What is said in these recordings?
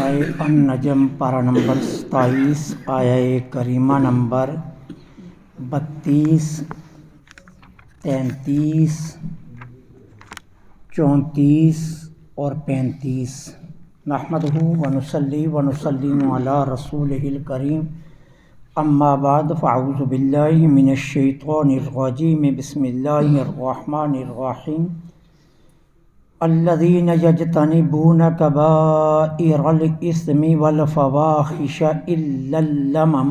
سورہ النجم پارہ نمبر 27 آیہ کریمہ نمبر 32، 33، 34 اور 35۔ نحمدہ ونصلی ونسلم علی رسولہ الکریم، اما بعد فاعوذ باللہ من الشیطان الرجیم، بسم اللہ الرحمن الرحیم۔ الذین یجتنبون کبائر الاثم والفواحش الا اللمم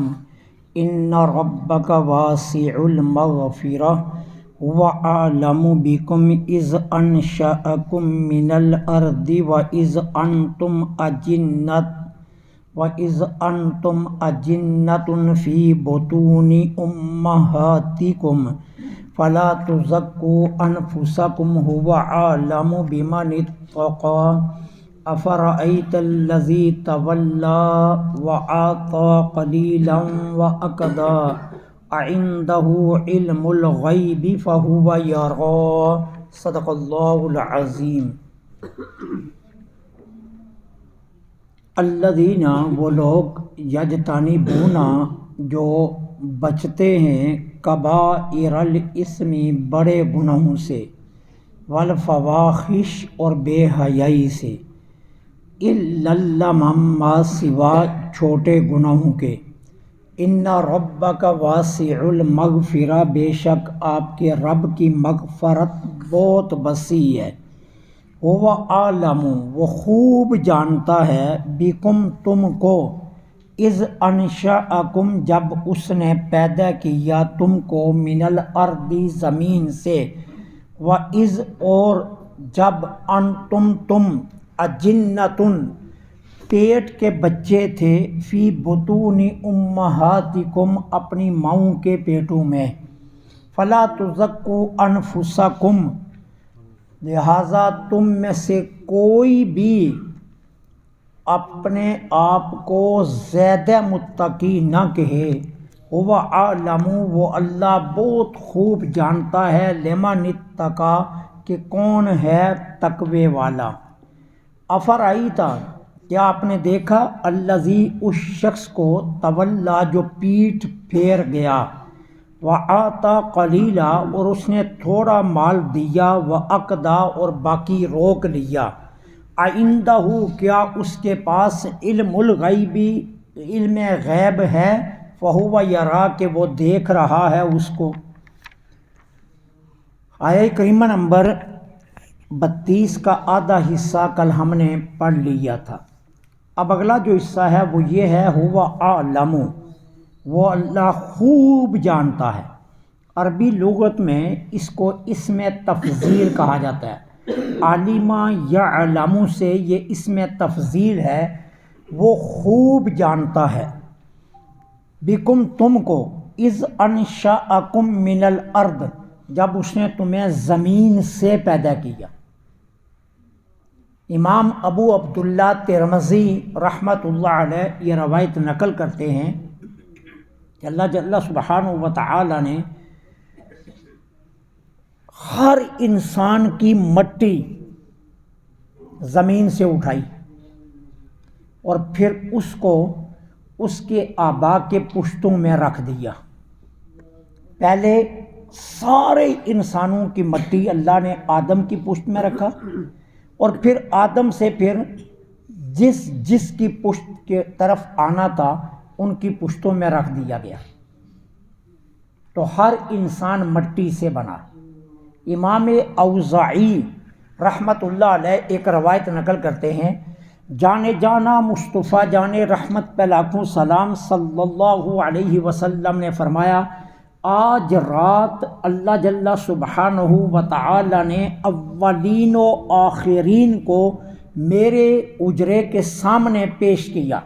ان ربک واسع المغفرہ هو اعلم بکم اذ انشأکم من الارض وَإِذْ أَنْتُمْ أَجِنَّةٌ فِي بُطُونِ أُمَّهَاتِكُمْ فَلَا تُزَكُّوا أَنفُسَكُمْ هُوَ أَعْلَمُ بِمَنِ اتَّقَىٰ أَفَرَأَيْتَ الَّذِي تَوَلَّىٰ وَأَعْطَىٰ قَلِيلًا وَأَكْدَىٰ أَعِندَهُ عِلْمُ الْغَيْبِ فَهُوَ يَرَىٰ۔ صدق اللہ العظیم۔ الذین، وہ لوگ، یجتنبون، جو بچتے ہیں، کبائر الاثم، بڑے گناہوں سے، والفواحش، اور بے حیائی سے، الا اللمم، سوا چھوٹے گناہوں کے، ان ربک واسع المغفرہ، بے شک آپ کے رب کی مغفرت بہت وسیع ہے، وہ عالم، وہ خوب جانتا ہے، بکم، تم کو، اذ انشأکم، جب اس نے پیدا کیا تم کو، من الارض، زمین سے، وَإِذْ، اور جب، انتم، تم، اجنۃ، پیٹ کے بچے تھے، فی بطون امہاتکم، اپنی ماؤں کے پیٹوں میں، فلا تزکوا انفسکم، لہذا تم میں سے کوئی بھی اپنے آپ کو زیادہ متقی نہ کہے، هو اعلم، وہ اللہ بہت خوب جانتا ہے، لمن اتقیٰ، کہ کون ہے تقوی والا۔ افرأیت، کیا آپ نے دیکھا، الذی، اس شخص کو، تولیٰ، جو پیٹھ پھیر گیا، وَأَعْطَىٰ قَلِيلًا، اور اس نے تھوڑا مال دیا، وَأَكْدَىٰ، اور باقی روک لیا، أَعِندَهُ، کیا اس کے پاس، علم الغیب، علم غیب ہے، فَهُوَ يَرَىٰ، کہ وہ دیکھ رہا ہے اس کو۔ آیہ کریمہ نمبر 32 کا آدھا حصہ کل ہم نے پڑھ لیا تھا۔ اب اگلا جو حصہ ہے وہ یہ ہے، هُوَ أَعْلَمُ، وہ اللہ خوب جانتا ہے۔ عربی لغت میں اس کو اسم تفضیل کہا جاتا ہے۔ علم یعلم سے یہ اسم تفضیل ہے، وہ خوب جانتا ہے، بکم، تم کو، اذ انشأکم من الارض، جب اس نے تمہیں زمین سے پیدا کیا۔ امام ابو عبداللہ ترمذی رحمۃ اللہ علیہ یہ روایت نقل کرتے ہیں کہ اللہ جل سبحانہ و تعالی نے ہر انسان کی مٹی زمین سے اٹھائی اور پھر اس کو اس کے آبا کے پشتوں میں رکھ دیا۔ پہلے سارے انسانوں کی مٹی اللہ نے آدم کی پشت میں رکھا، اور پھر آدم سے پھر جس کی پشت کے طرف آنا تھا ان کی پشتوں میں رکھ دیا گیا، تو ہر انسان مٹی سے بنا۔ امام اوزاعی رحمۃ اللہ علیہ ایک روایت نقل کرتے ہیں، جانے جانا مصطفیٰ جانے رحمت پہ لاکھوں سلام صلی اللہ علیہ وسلم نے فرمایا، آج رات اللہ جل سبحانہ و تعالی نے اولین و آخرین کو میرے اجرے کے سامنے پیش کیا۔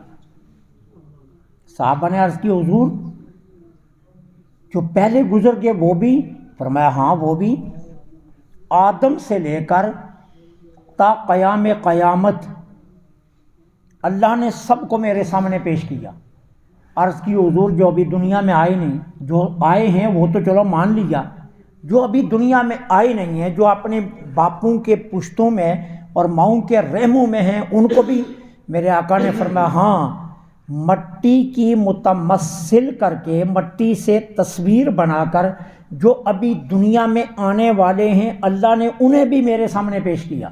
صحابہ نے عرض کی، حضور جو پہلے گزر گئے وہ بھی؟ فرمایا ہاں وہ بھی، آدم سے لے کر تا قیام قیامت اللہ نے سب کو میرے سامنے پیش کیا۔ عرض کی، حضور جو ابھی دنیا میں آئے نہیں، جو آئے ہیں وہ تو چلو مان لیا، جو ابھی دنیا میں آئے نہیں ہیں، جو اپنے باپوں کے پشتوں میں اور ماؤں کے رحموں میں ہیں، ان کو بھی میرے آقا نے فرمایا ہاں، مٹی کی متمثل کر کے، مٹی سے تصویر بنا کر جو ابھی دنیا میں آنے والے ہیں اللہ نے انہیں بھی میرے سامنے پیش کیا،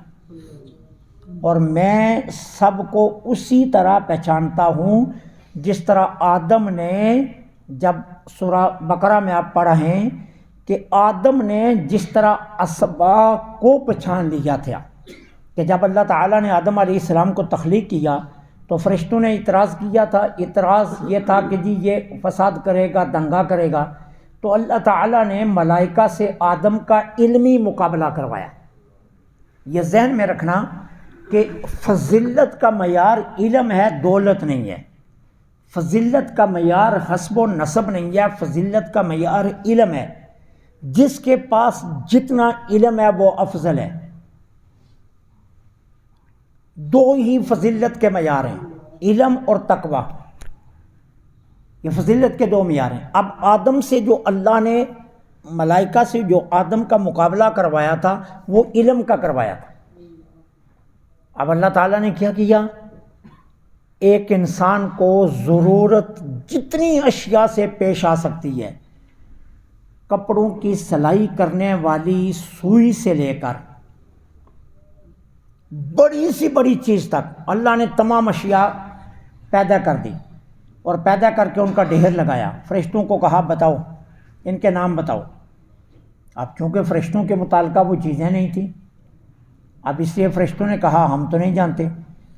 اور میں سب کو اسی طرح پہچانتا ہوں جس طرح آدم نے، جب سورہ بقرہ میں آپ پڑھا ہے کہ آدم نے جس طرح اسباق کو پہچان لیا تھا کہ جب اللہ تعالیٰ نے آدم علیہ السلام کو تخلیق کیا تو فرشتوں نے اعتراض کیا تھا، اعتراض یہ تھا کہ جی یہ فساد کرے گا، دنگا کرے گا، تو اللہ تعالیٰ نے ملائکہ سے آدم کا علمی مقابلہ کروایا۔ یہ ذہن میں رکھنا کہ فضیلت کا معیار علم ہے، دولت نہیں ہے۔ فضیلت کا معیار حسب و نسب نہیں ہے، فضیلت کا معیار علم ہے۔ جس کے پاس جتنا علم ہے وہ افضل ہے۔ دو ہی فضیلت کے معیار ہیں، علم اور تقوی، یہ فضیلت کے دو معیار ہیں۔ اب آدم سے جو اللہ نے، ملائکہ سے جو آدم کا مقابلہ کروایا تھا وہ علم کا کروایا تھا۔ اب اللہ تعالیٰ نے کیا کیا؟ ایک انسان کو ضرورت جتنی اشیاء سے پیش آ سکتی ہے، کپڑوں کی سلائی کرنے والی سوئی سے لے کر بڑی سی بڑی چیز تک اللہ نے تمام اشیاء پیدا کر دی، اور پیدا کر کے ان کا ڈھیر لگایا۔ فرشتوں کو کہا بتاؤ ان کے نام بتاؤ۔ اب چونکہ فرشتوں کے متعلقہ وہ چیزیں نہیں تھیں، اب اس لیے فرشتوں نے کہا ہم تو نہیں جانتے۔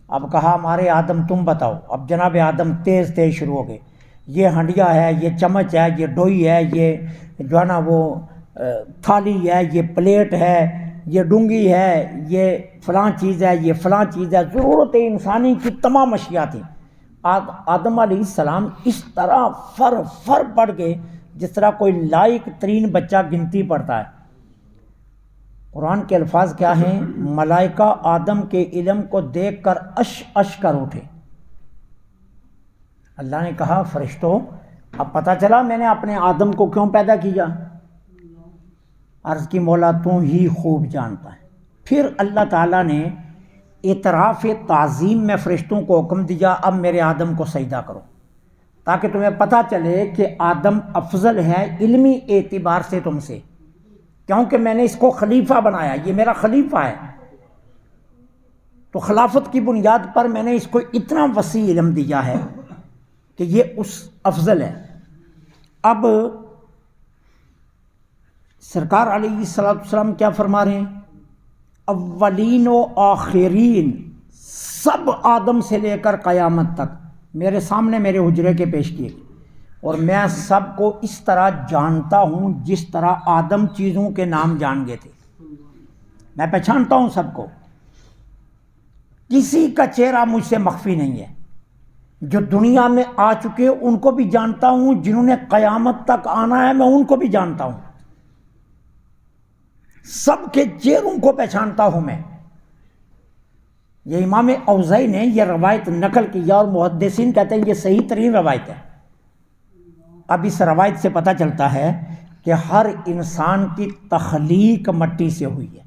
اب کہا ہمارے آدم تم بتاؤ۔ اب جناب آدم تیز شروع ہو گئے، یہ ہنڈیا ہے، یہ چمچ ہے، یہ ڈوئی ہے، یہ جو ہے نا وہ تھالی ہے، یہ پلیٹ ہے، یہ ڈونگی ہے، یہ فلاں چیز ہے، یہ فلاں چیز ہے۔ ضرورت انسانی کی تمام اشیاء تھیں۔ آدم علیہ السلام اس طرح فر پڑ گئے جس طرح کوئی لائق ترین بچہ گنتی پڑھتا ہے۔ قرآن کے الفاظ کیا ہیں؟ ملائکہ آدم کے علم کو دیکھ کر اش کر اٹھے۔ اللہ نے کہا فرشتوں اب پتہ چلا میں نے اپنے آدم کو کیوں پیدا کیا؟ عرض کی مولا تو ہی خوب جانتا ہے۔ پھر اللہ تعالیٰ نے اعتراف تعظیم میں فرشتوں کو حکم دیا اب میرے آدم کو سجدہ کرو، تاکہ تمہیں پتہ چلے کہ آدم افضل ہے علمی اعتبار سے تم سے، کیونکہ میں نے اس کو خلیفہ بنایا، یہ میرا خلیفہ ہے، تو خلافت کی بنیاد پر میں نے اس کو اتنا وسیع علم دیا ہے کہ یہ اس افضل ہے۔ اب سرکار علیہ السلام کیا فرما رہے ہیں؟ اولین و آخرین سب آدم سے لے کر قیامت تک میرے سامنے میرے حجرے کے پیش کیے گئے، اور میں سب کو اس طرح جانتا ہوں جس طرح آدم چیزوں کے نام جان گئے تھے۔ میں پہچانتا ہوں سب کو، کسی کا چہرہ مجھ سے مخفی نہیں ہے۔ جو دنیا میں آ چکے ان کو بھی جانتا ہوں، جنہوں نے قیامت تک آنا ہے میں ان کو بھی جانتا ہوں، سب کے چہروں کو پہچانتا ہوں میں۔ یہ امام اوزاعی نے یہ روایت نقل کی اور محدثین کہتے ہیں یہ صحیح ترین روایت ہے۔ اب اس روایت سے پتہ چلتا ہے کہ ہر انسان کی تخلیق مٹی سے ہوئی ہے،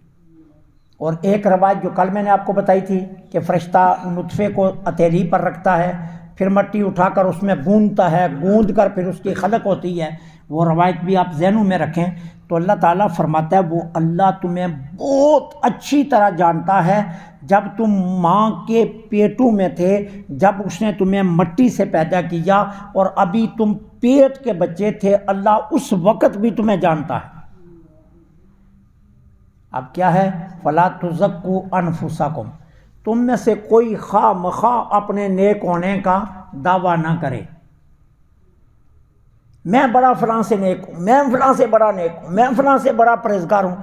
اور ایک روایت جو کل میں نے آپ کو بتائی تھی کہ فرشتہ نطفے کو ہتھیلی پر رکھتا ہے، پھر مٹی اٹھا کر اس میں گوندتا ہے، گوند کر پھر اس کی خلق ہوتی ہے، وہ روایت بھی آپ ذہنوں میں رکھیں۔ تو اللہ تعالیٰ فرماتا ہے وہ اللہ تمہیں بہت اچھی طرح جانتا ہے، جب تم ماں کے پیٹوں میں تھے، جب اس نے تمہیں مٹی سے پیدا کیا اور ابھی تم پیٹ کے بچے تھے، اللہ اس وقت بھی تمہیں جانتا ہے۔ اب کیا ہے؟ فَلَا تُزَكُّوا أَنفُسَكُمْ، تم میں سے کوئی خواہ مخواہ اپنے نیک ہونے کا دعویٰ نہ کرے، میں بڑا فلاں سے نیک ہوں، میں فلاں سے بڑا نیک ہوں، میں فلاں سے بڑا پرہیزگار ہوں۔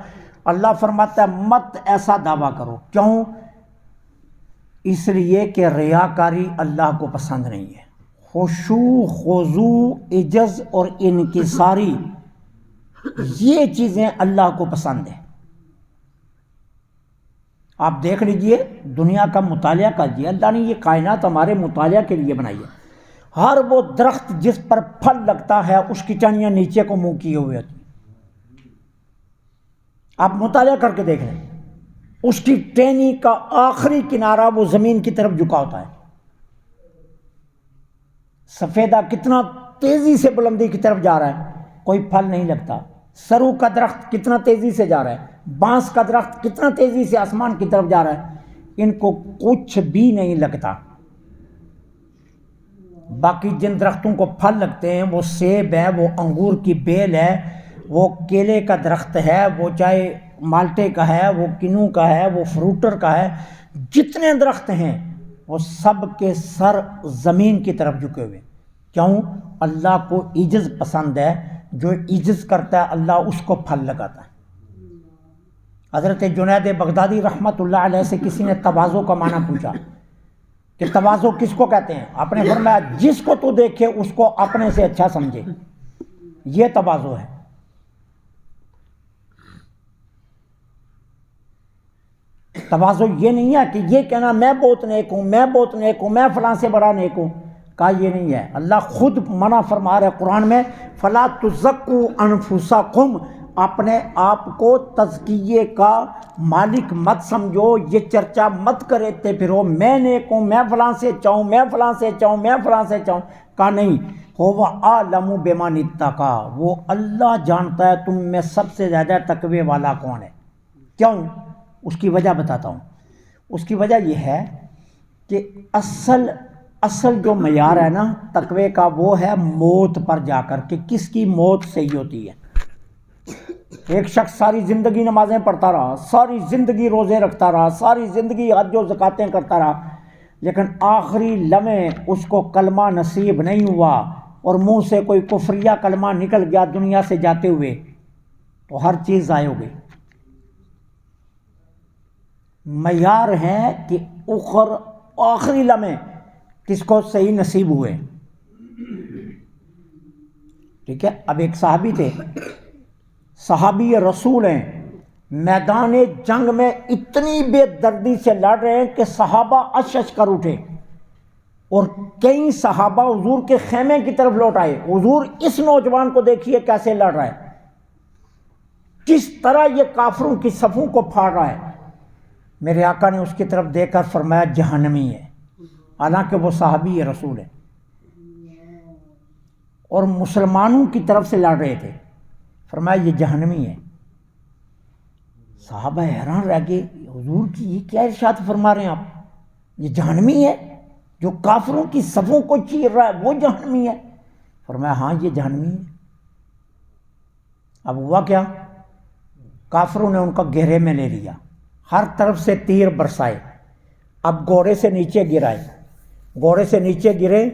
اللہ فرماتا ہے مت ایسا دعویٰ کرو۔ کیوں؟ اس لیے کہ ریاکاری اللہ کو پسند نہیں ہے۔ خشوع، خضوع، عجز اور انکساری یہ چیزیں اللہ کو پسند ہیں۔ آپ دیکھ لیجئے، دنیا کا مطالعہ کیجئے، اللہ نے یہ کائنات ہمارے مطالعہ کے لیے بنائی ہے۔ ہر وہ درخت جس پر پھل لگتا ہے اس کی ٹہنیاں نیچے کو منہ کیے ہوئے ہوتی ہیں۔ آپ مطالعہ کر کے دیکھ لیں، اس کی ٹہنی کا آخری کنارہ وہ زمین کی طرف جھکا ہوتا ہے، سفیدہ کتنا تیزی سے بلندی کی طرف جا رہا ہے، کوئی پھل نہیں لگتا۔ سرو کا درخت کتنا تیزی سے جا رہا ہے، بانس کا درخت کتنا تیزی سے آسمان کی طرف جا رہا ہے، ان کو کچھ بھی نہیں لگتا۔ باقی جن درختوں کو پھل لگتے ہیں وہ سیب ہے، وہ انگور کی بیل ہے، وہ کیلے کا درخت ہے، وہ چاہے مالٹے کا ہے، وہ کنو کا ہے، وہ فروٹر کا ہے، جتنے درخت ہیں وہ سب کے سر زمین کی طرف جھکے ہوئے۔ کیوں؟ اللہ کو عجز پسند ہے، جو عجز کرتا ہے اللہ اس کو پھل لگاتا ہے۔ حضرت جنید بغدادی رحمۃ اللہ علیہ سے کسی نے تواضع کا معنی پوچھا کہ تواضع کس کو کہتے ہیں؟ آپ نے فرمایا جس کو تو دیکھے اس کو اپنے سے اچھا سمجھے، یہ تواضع ہے۔ تواضع یہ نہیں ہے کہ یہ کہنا میں بہت نیک ہوں، میں بہت نیک ہوں، میں فلاں سے بڑا نیک ہوں، کہا یہ نہیں ہے۔ اللہ خود منع فرما رہے قرآن میں، فلا تزکوا انفسکم، اپنے آپ کو تزکیے کا مالک مت سمجھو، یہ چرچا مت کرے تے پھرو میں نیک ہوں، میں فلاں سے چاہوں، میں فلاں سے چاہوں، میں فلاں سے چاہوں، کہا نہیں، هو اعلم بمن اتقى، وہ اللہ جانتا ہے تم میں سب سے زیادہ تقوی والا کون ہے۔ کیوں؟ اس کی وجہ بتاتا ہوں۔ اس کی وجہ یہ ہے کہ اصل جو معیار ہے نا تقوی کا، وہ ہے موت پر جا کر کہ کس کی موت صحیح ہوتی ہے۔ ایک شخص ساری زندگی نمازیں پڑھتا رہا، ساری زندگی روزے رکھتا رہا، ساری زندگی حج و زکاتیں کرتا رہا، لیکن آخری لمحے اس کو کلمہ نصیب نہیں ہوا اور منہ سے کوئی کفریہ کلمہ نکل گیا دنیا سے جاتے ہوئے، تو ہر چیز ضائع ہو گئی۔ معیار ہے کہ آخری لمحے کس کو صحیح نصیب ہوئے۔ ٹھیک ہے، اب ایک صحابی تھے، صحابی رسول ہیں، میدان جنگ میں اتنی بے دردی سے لڑ رہے ہیں کہ صحابہ اشش کر اٹھے، اور کئی صحابہ حضور کے خیمے کی طرف لوٹ آئے، حضور اس نوجوان کو دیکھیے کیسے لڑ رہا ہے، کس طرح یہ کافروں کی صفوں کو پھاڑ رہا ہے۔ میرے آقا نے اس کی طرف دیکھ کر فرمایا جہنمی ہے، حالانکہ وہ صحابی رسول ہے اور مسلمانوں کی طرف سے لڑ رہے تھے، فرمایا یہ جہنمی ہے۔ صحابہ حیران رہ گئے، حضور کی یہ کیا ارشاد فرما رہے ہیں آپ، یہ جہنمی ہے جو کافروں کی صفوں کو چیر رہا ہے وہ جہنمی ہے؟ فرمایا ہاں یہ جہنمی ہے۔ اب ہوا کیا، کافروں نے ان کا گھیرے میں لے لیا، ہر طرف سے تیر برسائے، اب گھوڑے سے نیچے گرائے، گھوڑے سے نیچے گرے،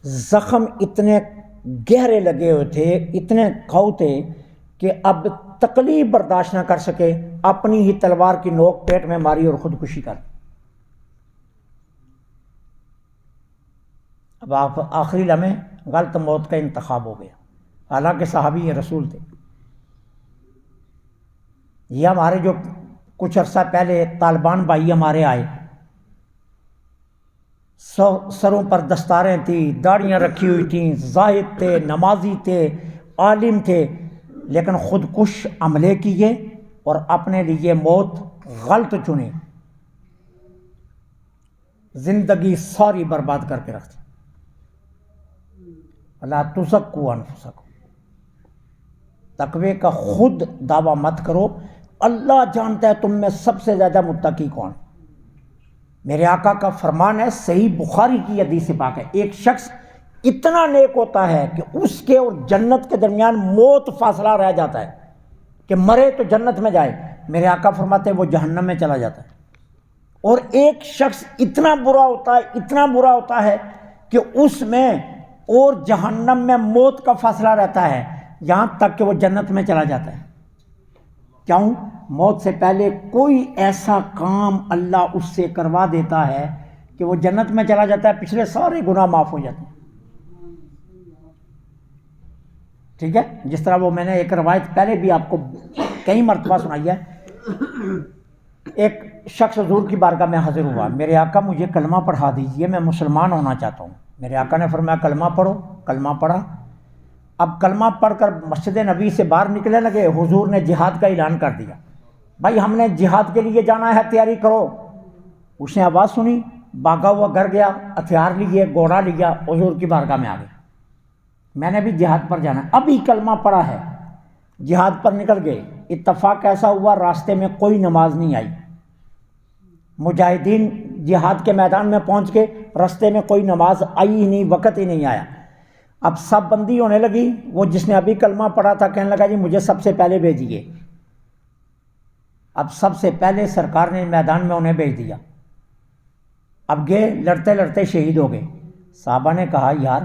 زخم اتنے گہرے لگے ہوئے تھے، اتنے کھاؤ تھے کہ اب تکلیف برداشت نہ کر سکے، اپنی ہی تلوار کی نوک پیٹ میں ماری اور خودکشی کر۔ اب آپ آخری لمحے غلط موت کا انتخاب ہو گیا، حالانکہ صحابی رسول تھے۔ یہ ہمارے جو کچھ عرصہ پہلے طالبان بھائی ہمارے آئے، سروں پر دستاریں تھیں، داڑیاں رکھی ہوئی تھیں، زاہد تھے، نمازی تھے، عالم تھے، لیکن خودکش عملے کیے اور اپنے لیے موت غلط چنی، زندگی ساری برباد کر کے رکھتی۔ لا تزکوا انفسکم، تقوی کا خود دعویٰ مت کرو، اللہ جانتا ہے تم میں سب سے زیادہ متقی کون۔ میرے آقا کا فرمان ہے، صحیح بخاری کی حدیث پاک ہے، ایک شخص اتنا نیک ہوتا ہے کہ اس کے اور جنت کے درمیان موت فاصلہ رہ جاتا ہے کہ مرے تو جنت میں جائے، میرے آقا فرماتے ہیں وہ جہنم میں چلا جاتا ہے۔ اور ایک شخص اتنا برا ہوتا ہے، اتنا برا ہوتا ہے کہ اس میں اور جہنم میں موت کا فاصلہ رہتا ہے، یہاں تک کہ وہ جنت میں چلا جاتا ہے۔ کیوں؟ موت سے پہلے کوئی ایسا کام اللہ اس سے کروا دیتا ہے کہ وہ جنت میں چلا جاتا ہے، پچھلے سارے گناہ معاف ہو جاتے ہیں۔ ٹھیک ہے، جس طرح وہ میں نے ایک روایت پہلے بھی آپ کو کئی مرتبہ سنائی ہے، ایک شخص حضور کی بارگاہ میں حاضر ہوا، میرے آقا مجھے کلمہ پڑھا دیجئے، میں مسلمان ہونا چاہتا ہوں۔ میرے آقا نے فرمایا کلمہ پڑھو، کلمہ پڑھا۔ اب کلمہ پڑھ کر مسجد نبی سے باہر نکلنے لگے، حضور نے جہاد کا اعلان کر دیا، بھائی ہم نے جہاد کے لیے جانا ہے، تیاری کرو۔ اس نے آواز سنی، بھاگا ہوا گھر گیا، ہتھیار لیے، گھوڑا لیا، حضور کی بارگاہ میں آ گیا، میں نے بھی جہاد پر جانا ہے، ابھی کلمہ پڑا ہے، جہاد پر نکل گئے۔ اتفاق ایسا ہوا راستے میں کوئی نماز نہیں آئی، مجاہدین جہاد کے میدان میں پہنچ کے راستے میں کوئی نماز آئی ہی نہیں، وقت ہی نہیں آیا۔ اب سب بندی ہونے لگی، وہ جس نے ابھی کلمہ پڑھا تھا کہنے لگا جی مجھے سب سے پہلے بھیجیے۔ اب سب سے پہلے سرکار نے میدان میں انہیں بھیج دیا۔ اب گئے، لڑتے لڑتے شہید ہو گئے۔ صحابہ نے کہا یار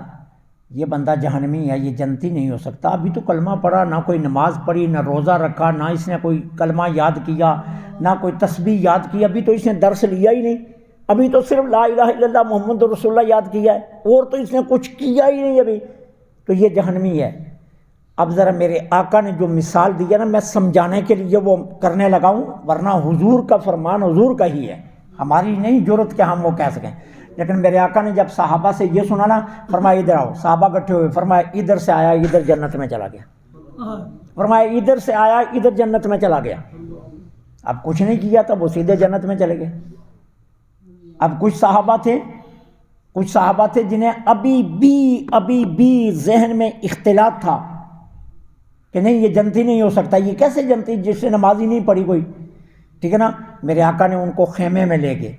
یہ بندہ جہنمی ہے، یہ جنتی نہیں ہو سکتا، ابھی تو کلمہ پڑھا، نہ کوئی نماز پڑھی، نہ روزہ رکھا، نہ اس نے کوئی کلمہ یاد کیا، نہ کوئی تسبیح یاد کی، ابھی تو اس نے درس لیا ہی نہیں، ابھی تو صرف لا الہ الا اللہ محمد رسول اللہ یاد کیا ہے، اور تو اس نے کچھ کیا ہی نہیں ابھی، تو یہ جہنمی ہے۔ اب ذرا میرے آقا نے جو مثال دی ہے نا، میں سمجھانے کے لیے وہ کرنے لگا ہوں، ورنہ حضور کا فرمان حضور کا ہی ہے، ہماری نہیں جرت کہ ہم وہ کہہ سکیں۔ لیکن میرے آقا نے جب صحابہ سے یہ سنا نا، فرمایا ادھر آؤ، صحابہ اکٹھے ہوئے، فرمایا ادھر سے آیا ادھر جنت میں چلا گیا، فرمایا ادھر سے آیا ادھر جنت میں چلا گیا۔ اب کچھ نہیں کیا تھا، وہ سیدھے جنت میں چلے گئے۔ اب کچھ صحابہ تھے جنہیں ابھی بھی ذہن میں اختلاط تھا کہ نہیں یہ جنتی نہیں ہو سکتا، یہ کیسے جنتی جس سے نماز ہی نہیں پڑھی کوئی، ٹھیک ہے نا۔ میرے آقا نے ان کو خیمے میں لے گئے،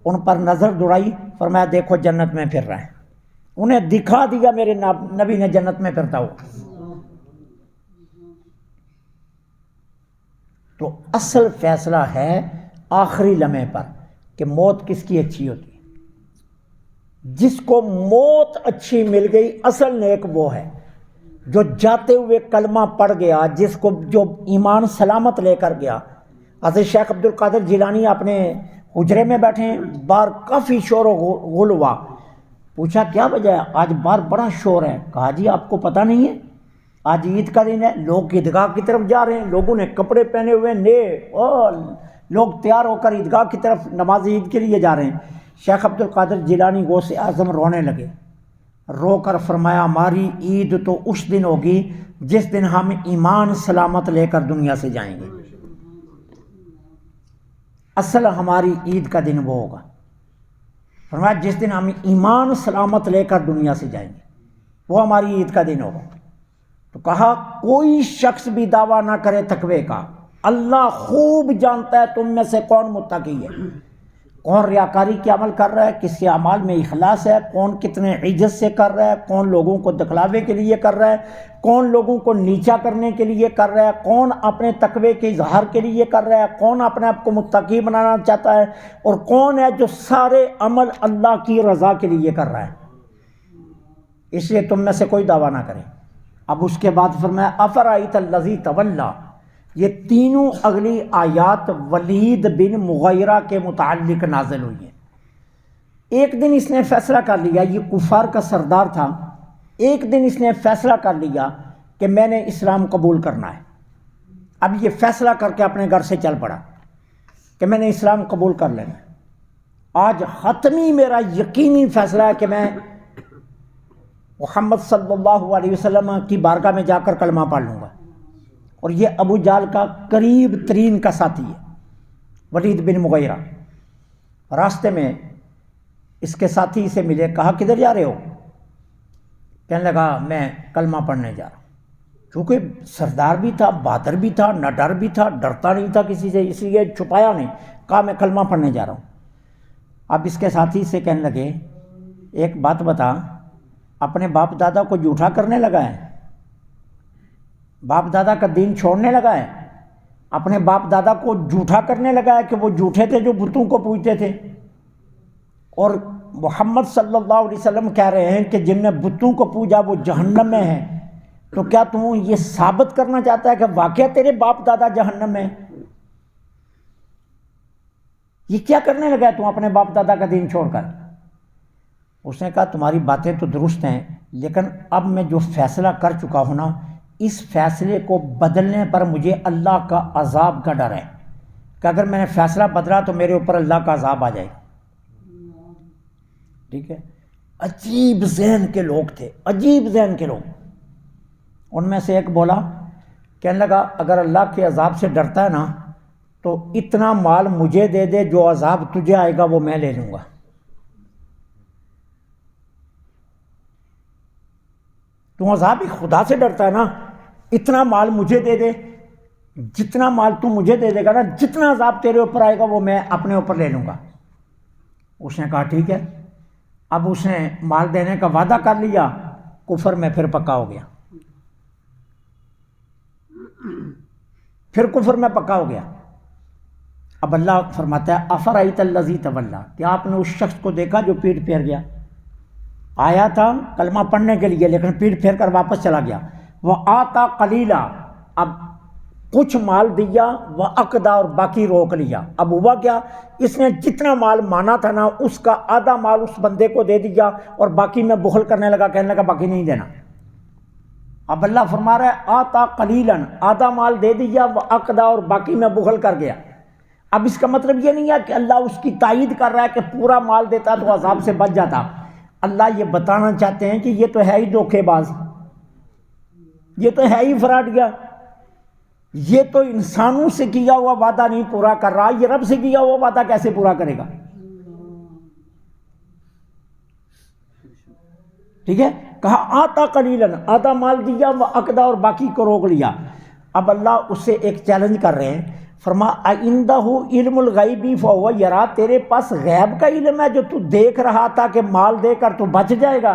ان پر نظر دوڑائی، فرمایا دیکھو جنت میں پھر رہے ہیں، انہیں دکھا دیا میرے نبی نے جنت میں پھرتا ہوا۔ تو اصل فیصلہ ہے آخری لمحے پر کہ موت کس کی اچھی ہوتی ہے۔ جس کو موت اچھی مل گئی اصل نیک وہ ہے جو جاتے ہوئے کلمہ پڑھ گیا، جس کو جو ایمان سلامت لے کر گیا۔ حضرت شیخ عبد القادر جیلانی اپنے حجرے میں بیٹھے ہیں، باہر کافی شور و غل ہوا، پوچھا کیا وجہ ہے، آج باہر بڑا شور ہے، کہا جی آپ کو پتہ نہیں ہے آج عید کا دن ہے، لوگ عیدگاہ کی طرف جا رہے ہیں، لوگوں نے کپڑے پہنے ہوئے نئے، اور لوگ تیار ہو کر عیدگاہ کی طرف نماز عید کے لیے جا رہے ہیں۔ شیخ عبد القادر جیلانی غوث اعظم رونے لگے، رو کر فرمایا ہماری عید تو اس دن ہوگی جس دن ہم ایمان سلامت لے کر دنیا سے جائیں گے، اصل ہماری عید کا دن وہ ہوگا، فرمایا جس دن ہم ایمان سلامت لے کر دنیا سے جائیں گے وہ ہماری عید کا دن ہوگا۔ تو کہا کوئی شخص بھی دعویٰ نہ کرے تقوی کا، اللہ خوب جانتا ہے تم میں سے کون متقی ہے، کون ریاکاری کے عمل کر رہا ہے، کس کے اعمال میں اخلاص ہے، کون کتنے عزت سے کر رہا ہے، کون لوگوں کو دکھلاوے کے لیے کر رہا ہے، کون لوگوں کو نیچا کرنے کے لیے کر رہا ہے، کون اپنے تقوی کے اظہار کے لیے کر رہا ہے، کون اپنے آپ کو متقی بنانا چاہتا ہے، اور کون ہے جو سارے عمل اللہ کی رضا کے لیے کر رہا ہے۔ اس لیے تم میں سے کوئی دعویٰ نہ کرے۔ اب اس کے بعد فرمایا افرأیت الذی تولی، یہ تینوں اگلی آیات ولید بن مغیرہ کے متعلق نازل ہوئی ہیں۔ ایک دن اس نے فیصلہ کر لیا، یہ کفار کا سردار تھا، ایک دن اس نے فیصلہ کر لیا کہ میں نے اسلام قبول کرنا ہے۔ اب یہ فیصلہ کر کے اپنے گھر سے چل پڑا کہ میں نے اسلام قبول کر لینا ہے۔ آج حتمی میرا یقینی فیصلہ ہے کہ میں محمد صلی اللہ علیہ وسلم کی بارگاہ میں جا کر کلمہ پڑھ لوں گا۔ اور یہ ابو جہل کا قریب ترین کا ساتھی ہے ولید بن مغیرہ۔ راستے میں اس کے ساتھی سے ملے، کہا کدھر جا رہے ہو؟ کہنے لگا میں کلمہ پڑھنے جا رہا ہوں۔ چونکہ سردار بھی تھا، بہادر بھی تھا، نہ ڈر بھی تھا، ڈرتا نہیں تھا کسی سے، اس لیے چھپایا نہیں، کہا میں کلمہ پڑھنے جا رہا ہوں۔ اب اس کے ساتھی سے کہنے لگے ایک بات بتا، اپنے باپ دادا کو جھوٹا کرنے لگا ہے، باپ دادا کا دین چھوڑنے لگا ہے، اپنے باپ دادا کو جھوٹا کرنے لگا ہے کہ وہ جھوٹے تھے جو بتوں کو پوجتے تھے، اور محمد صلی اللہ علیہ وسلم کہہ رہے ہیں کہ جن نے بتوں کو پوجا وہ جہنم میں ہیں، تو کیا تم یہ ثابت کرنا چاہتا ہے کہ واقعہ تیرے باپ دادا جہنم میں؟ یہ کیا کرنے لگا ہے تم اپنے باپ دادا کا دین چھوڑ کر؟ اس نے کہا تمہاری باتیں تو درست ہیں، لیکن اب میں جو فیصلہ کر چکا ہوں نا، اس فیصلے کو بدلنے پر مجھے اللہ کا عذاب کا ڈر ہے کہ اگر میں نے فیصلہ بدلا تو میرے اوپر اللہ کا عذاب آ جائے۔ ٹھیک ہے، عجیب ذہن کے لوگ تھے، عجیب ذہن کے لوگ۔ ان میں سے ایک بولا، کہنے لگا اگر اللہ کے عذاب سے ڈرتا ہے نا تو اتنا مال مجھے دے دے، جو عذاب تجھے آئے گا وہ میں لے لوں گا۔ تو عذاب خدا سے ڈرتا ہے نا، اتنا مال مجھے دے دے، جتنا مال تو مجھے دے دے گا نا، جتنا عذاب تیرے اوپر آئے گا وہ میں اپنے اوپر لے لوں گا۔ اس نے کہا ٹھیک ہے۔ اب اس نے مال دینے کا وعدہ کر لیا، کفر میں پھر پکا ہو گیا، پھر کفر میں پکا ہو گیا۔ اب اللہ فرماتا ہے افرأیت الذی تولی، کیا آپ نے اس شخص کو دیکھا جو پیٹ پھیر گیا؟ آیا تھا کلمہ پڑھنے کے لیے لیکن پیٹ پھیر کر واپس چلا گیا۔ وآتا قلیلا، اب کچھ مال دیا، وأکدا، اور باقی روک لیا۔ اب ہوا کیا، اس نے جتنا مال مانا تھا نا اس کا آدھا مال اس بندے کو دے دیا اور باقی میں بخل کرنے لگا، کہنے لگا باقی نہیں دینا۔ اب اللہ فرما رہا ہے آتا قلیلا، آدھا مال دے دیا، وأکدا، اور باقی میں بخل کر گیا۔ اب اس کا مطلب یہ نہیں ہے کہ اللہ اس کی تائید کر رہا ہے کہ پورا مال دیتا تو عذاب سے بچ جاتا۔ اللہ یہ بتانا چاہتے ہیں کہ یہ تو ہے ہی دھوکے باز، یہ تو ہے ہی فراڈیا، یہ تو انسانوں سے کیا ہوا وعدہ نہیں پورا کر رہا، یہ رب سے کیا ہوا وعدہ کیسے پورا کرے گا؟ ٹھیک ہے، کہا آتا قلیلاً، آدھا مال دیا، وأکدا، اور باقی کو روک لیا۔ اب اللہ اس سے ایک چیلنج کر رہے ہیں، فرما اَعِندَہُ عِلْمُ الْغَیْبِ فَهُوَ یَرَا، تیرے پاس غیب کا علم ہے جو تو دیکھ رہا تھا کہ مال دے کر تو بچ جائے گا؟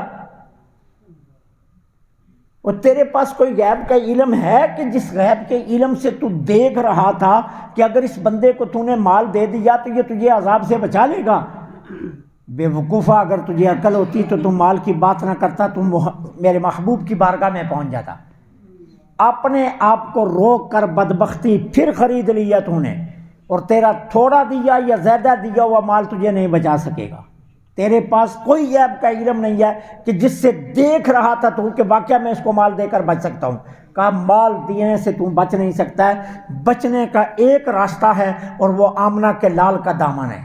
اور تیرے پاس کوئی غیب کا علم ہے کہ جس غیب کے علم سے تو دیکھ رہا تھا کہ اگر اس بندے کو تو نے مال دے دیا تو یہ تجھے عذاب سے بچا لے گا؟ بے وقوفا، اگر تجھے عقل ہوتی تو تم مال کی بات نہ کرتا، تم میرے محبوب کی بارگاہ میں پہنچ جاتا۔ اپنے آپ کو روک کر بدبختی پھر خرید لیا تو نے، اور تیرا تھوڑا دیا یا زیادہ دیا ہوا مال تجھے نہیں بچا سکے گا۔ تیرے پاس کوئی غیب کا علم نہیں ہے کہ جس سے دیکھ رہا تھا تو کہ واقعہ میں اس کو مال دے کر بچ سکتا ہوں۔ کہا مال دینے سے تم بچ نہیں سکتا ہے، بچنے کا ایک راستہ ہے اور وہ آمنہ کے لال کا دامن ہے،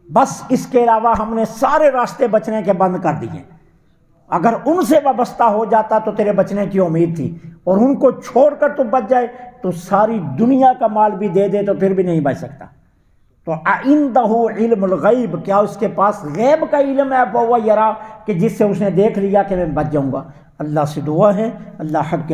بس اس کے علاوہ ہم نے سارے راستے بچنے کے بند کر دیے۔ اگر ان سے وابستہ ہو جاتا تو تیرے بچنے کی امید تھی، اور ان کو چھوڑ کر تو بچ جائے تو ساری دنیا کا مال بھی دے دے تو پھر بھی نہیں بچ سکتا۔ تو اَعِندَهُ عِلْمُ الْغَیْبِ، کیا اس کے پاس غیب کا علم ہے؟ فَهُوَ یَرَا، کہ جس سے اس نے دیکھ لیا کہ میں بچ جاؤں گا۔ اللہ سے دعا ہے اللہ حق کے